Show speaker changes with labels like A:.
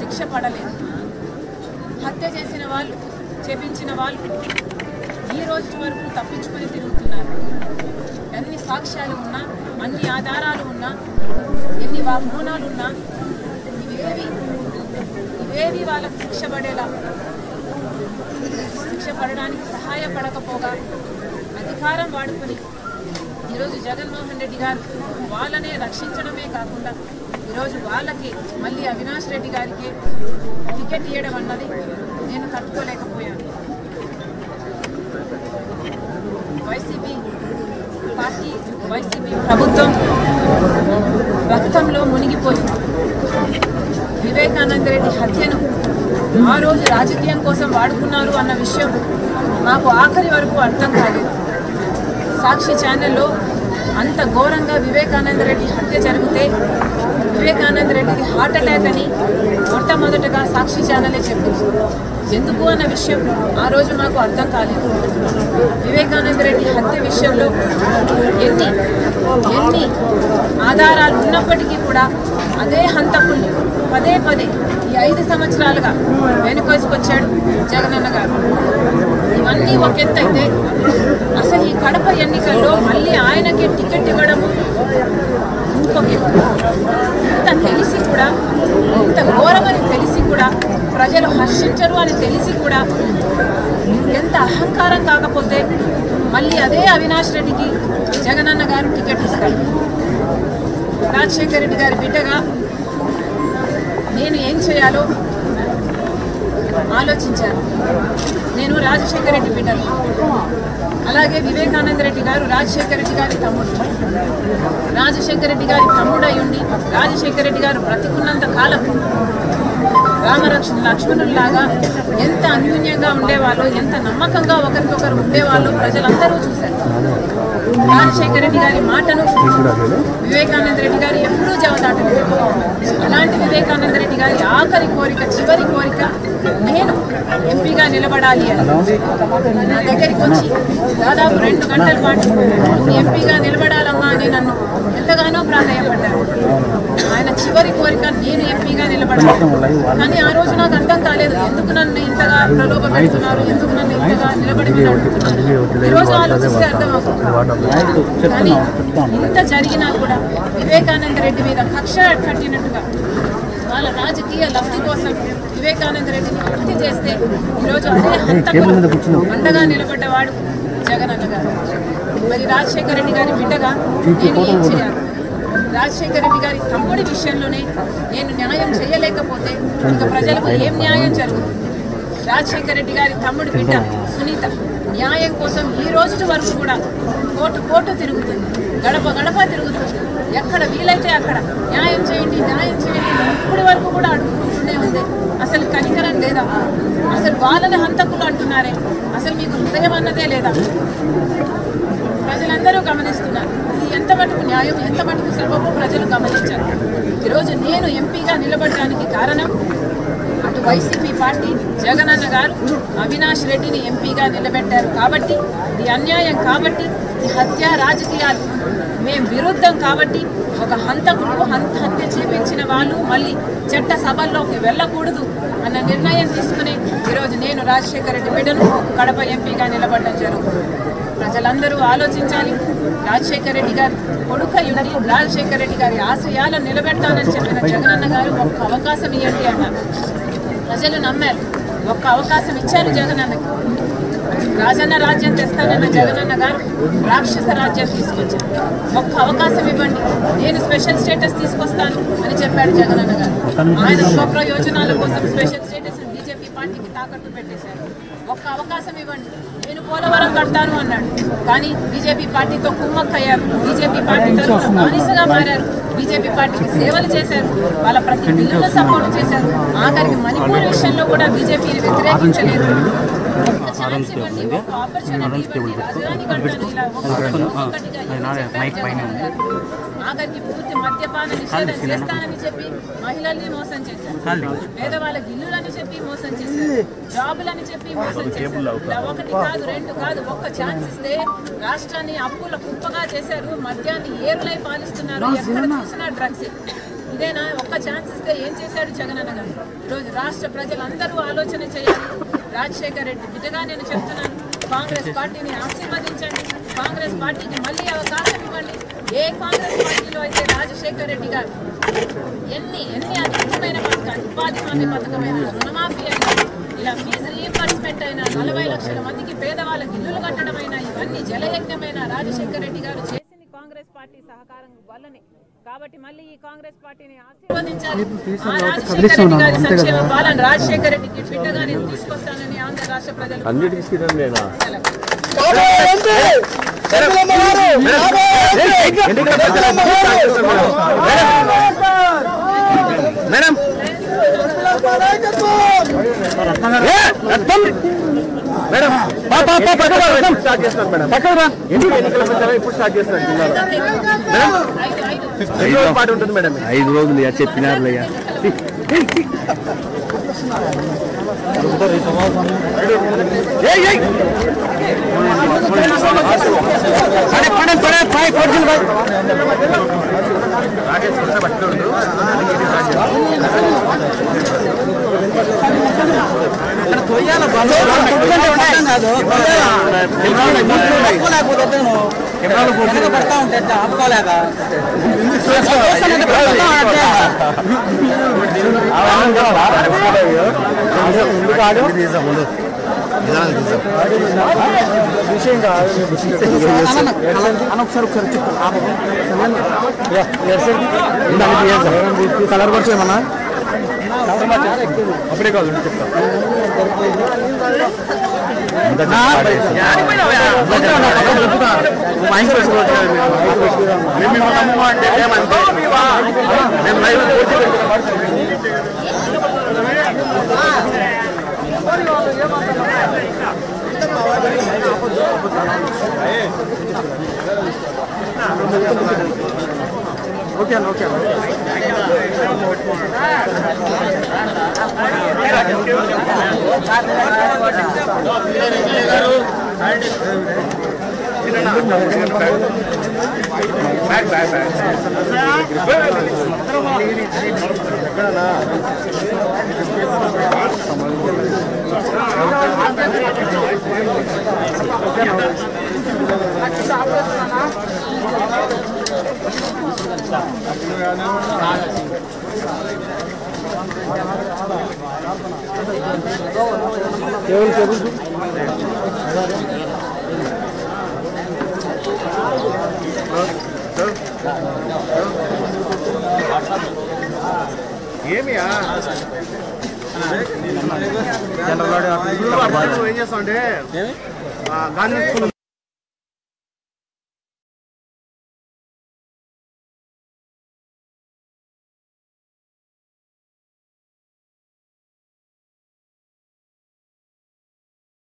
A: శిక్ష పడలేదు. హత్య చేసిన వాళ్ళు, చేపించిన వాళ్ళు ఈ రోజు వరకు తప్పించుకొని తిరుగుతున్నారు. ఎన్ని సాక్ష్యాలు ఉన్నా, అన్ని ఆధారాలు ఉన్నా, ఎన్ని వాగ్మూనాలు ఉన్నా ఇవేవి వాళ్ళకు శిక్ష పడడానికి సహాయపడకపోగా అధికారం వాడుకొని ఈరోజు జగన్మోహన్ రెడ్డి గారు వాళ్ళనే రక్షించడమే కాకుండా ఈరోజు వాళ్ళకి మళ్ళీ అవినాష్ రెడ్డి గారికి టికెట్ ఇవ్వడం అన్నది నేను తట్టుకోలేకపోయాను. వైసీపీ పార్టీ, వైసీపీ ప్రభుత్వం రక్తంలో మునిగిపోయింది. వివేకానంద రెడ్డి హత్యను ఆ రోజు రాజకీయం కోసం వాడుకున్నారు అన్న విషయం నాకు ఆఖరి వరకు అర్థం కాలేదు. సాక్షి ఛానల్లో అంత ఘోరంగా వివేకానంద రెడ్డి హత్య జరిగితే వివేకానంద రెడ్డికి హార్ట్ అటాక్ అని మొట్టమొదటగా సాక్షి ఛానలే చెప్పింది. ఎందుకు అన్న విషయం ఆ రోజు మాకు అర్థం కాలేదు. వివేకానంద రెడ్డి హత్య విషయంలో ఎన్ని ఆధారాలు ఉన్నప్పటికీ కూడా అదే హంతకుల్ని పదే ఈ 5 సంవత్సరాలుగా వెనుకేసుకొచ్చాడు జగనన్న గారు. ఇవన్నీ ఒక ఎత్తు అయితే అసలు ఈ కడప ఎన్నికల్లో మళ్ళీ ఆయనకే టికెట్ ఇవ్వడము ఇంకొక ఎత్తు. ఇంత తెలిసి కూడా, ఇంత ఘోరమని తెలిసి కూడా, ప్రజలు హర్షించరు అని తెలిసి కూడా ఎంత అహంకారం కాకపోతే మళ్ళీ అదే అవినాష్ రెడ్డికి జగనన్న గారు టికెట్ ఇస్తారు. రాజశేఖర రెడ్డి గారి బిడ్డగా నేను ఏం చేయాలో ఆలోచించాను. నేను రాజశేఖర రెడ్డి బిడ్డను, అలాగే వివేకానంద రెడ్డి గారు రాజశేఖర రెడ్డి గారి తమ్ముడు. రాజశేఖర రెడ్డి గారి తమ్ముడు అయ్యుండి రాజశేఖర రెడ్డి గారు బ్రతికున్నంత కాలం లక్ష్మణుల్లాగా ఎంత అన్యూన్యంగా ఉండేవాళ్ళు, ఎంత నమ్మకంగా ఒకరికొకరు ఉండేవాళ్ళు ప్రజలందరూ చూశారు. రాజశేఖర రెడ్డి గారి మాటను వివేకానంద రెడ్డి గారు ఎప్పుడూ జవదాటలేదు. అలాంటి వివేకానంద రెడ్డి గారి ఆఖరి కోరిక, చివరి కోరిక నేను ఎంపీగా నిలబడాలి అని నా దగ్గరికి వచ్చి దాదాపు 2 గంటల పాటు నువ్వు ఎంపీగా నిలబడాలమ్మా అని నన్ను ఎంతగానో ప్రాధాన్యపడ్డారు. ఆయన చివరి కోరిక నేను ఎంపీగా నిలబడాలి. కానీ ఆ రోజు నాకు అర్థం కాలేదు, ఎందుకు నన్ను ఇంతగా ప్రలోభ పెడుతున్నారు, ఎందుకు నన్ను ఇంతగా నిలబడమని అడుగుతున్నారు. ఈరోజు ఆలోచిస్తే అర్థమవుతుంది. కానీ ఇంత జరిగినా కూడా వివేకానంద రెడ్డి మీద కక్ష కట్టినట్టుగా వాళ్ళ రాజకీయ లబ్ధి కోసం వివేకానంద రెడ్డిని హత్య చేస్తే ఈరోజు అదే హంతకులు అండగా నిలబడ్డవాడు జగనన్న గారు. మరి రాజశేఖర రెడ్డి గారి బిడ్డగా నేను ఏం చేయాలి? రాజశేఖర రెడ్డి గారి తమ్ముడి విషయంలోనే నేను న్యాయం చేయలేకపోతే ఇంకా ప్రజలకు ఏం న్యాయం జరుగుతుంది? రాజశేఖర రెడ్డి గారి తమ్ముడి బిడ్డ సునీత న్యాయం కోసం ఈ రోజు వరకు కూడా కోర్టు తిరుగుతుంది, గడప తిరుగుతుంది. ఎక్కడ వీలైతే అక్కడ న్యాయం చేయండి ఇప్పటి వరకు కూడా అడుగుతూనే ఉంది. అసలు కనికరం లేదా? అసలు వాళ్ళని హంతకులు అంటున్నారే, అసలు మీకు హృదయం అన్నదే లేదా? ప్రజలందరూ గమనిస్తున్నారు. ఇది ఎంత మటుకు న్యాయం, ఎంత మటుకు సబబు ప్రజలు గమనించారు. ఈరోజు నేను ఎంపీగా నిలబడడానికి కారణం అటు వైసీపీ పార్టీ, జగనన్న గారు అవినాష్ రెడ్డిని ఎంపీగా నిలబెట్టారు కాబట్టి, ఇది అన్యాయం కాబట్టి, ఈ హత్య రాజకీయాలు మేము విరుద్ధం కాబట్టి, ఒక హంతకుడు హత్య చేపించిన వాళ్ళు మళ్ళీ చట్ట సభల్లోకి వెళ్ళకూడదు అన్న నిర్ణయం తీసుకుని ఈరోజు నేను రాజశేఖర రెడ్డి బిడ్డను కడప ఎంపీగా నిలబడడం జరుగుతుంది. ప్రజలందరూ ఆలోచించాలి. రాజశేఖర రెడ్డి గారి కొడుకయ్యుండి రాజశేఖర రెడ్డి గారి ఆశయాలను నిలబెట్టాలని చెప్పిన జగనన్న గారు ఒక్క అవకాశం ఇవ్వండి అన్నారు. ప్రజలు నమ్మారు, ఒక్క అవకాశం ఇచ్చారు జగనన్నకి. రాజన్న రాజ్యం తెస్తానన్న జగనన్న గారు రాక్షస రాజ్యం తీసుకొచ్చారు. ఒక్క అవకాశం ఇవ్వండి, నేను స్పెషల్ స్టేటస్ తీసుకొస్తాను అని చెప్పాడు జగనన్న గారు. ఆయన స్వప్రయోజనాల కోసం స్పెషల్ స్టేటస్ బీజేపీ పార్టీకి తాకట్టు పెట్టేశారు. ఒక్క అవకాశం ఇవ్వండి, నేను పోలవరం కడతాను అన్నాడు. కానీ బీజేపీ పార్టీతో కుమ్మక్కయ్యారు, బీజేపీ పార్టీతో బానిసగా మారారు, బీజేపీ పార్టీకి సేవలు చేశారు, వాళ్ళ ప్రతి బిల్లును సపోర్ట్ చేశారు. ఆఖరికి మణిపూర్ విషయంలో కూడా బీజేపీని వ్యతిరేకించలేదు. ఆఖరికి పూర్తి మద్యపాన నిషేధం చేస్తానని చెప్పి మహిళల్ని మోసం చేశారు, పేదవాళ్ళకి ఇల్లులని చెప్పి మోసం చేశారు, జాబులని చెప్పి మోసం చేశారు. ఇలా 1 కాదు 2 కాదు, ఒక్క ఛాన్స్ ఇస్తే రాష్ట్రాన్ని అప్పుల కుప్పగా చేశారు, మద్యాన్ని ఏరులై పాలిస్తున్నారు. ఎక్కడ చూసినా డ్రగ్స్. ఇదేనా? ఒక్క ఛాన్స్ ఇస్తే ఏం చేశాడు జగనన్న గారు? ఈరోజు రాష్ట్ర ప్రజలందరూ ఆలోచన చేయాలి. రాజశేఖర్ రెడ్డి బిడ్డగా నేను చెప్తున్నాను, కాంగ్రెస్ పార్టీని ఆశీర్వదించండి, కాంగ్రెస్ పార్టీకి మళ్ళీ అవకాశం ఇవ్వండి. ఏ కాంగ్రెస్ పార్టీలో అయితే రాజశేఖర్ రెడ్డి గారు ఎన్ని అద్భుతమైన పథకాలు, ఉపాధి హామీ పథకమైన, రుణమాఫీ అయినా, ఇలా ఫీజు రీయింబర్స్మెంట్ అయినా, 40 లక్షల మందికి పేదవాళ్ళకి ఇల్లులు కట్టడమైనా, ఇవన్నీ జలయజ్ఞమైన రాజశేఖర్ రెడ్డి గారు చేసింది కాంగ్రెస్ పార్టీ సహకారం వల్లనే. కాబట్టి మళ్ళీ ఈ కాంగ్రెస్ పార్టీని ఆశీర్వదించాలి. ఆ రాజశేఖర్ రెడ్డి గారి సంక్షేమ పాలన రాజశేఖర్ రెడ్డికి బిడ్డగా నేను తీసుకొస్తానని ఆంధ్ర రాష్ట్ర ప్రజలు
B: ఐదు రోజులు చెప్పినారు. కలర్ వర్షం ఏమన్నా అప్పుడే కాదు చెప్తా. ఓకే అన్న, ఓకే ఏమియా జనరల్ ఏం చేస్తా అంటే గాంధీ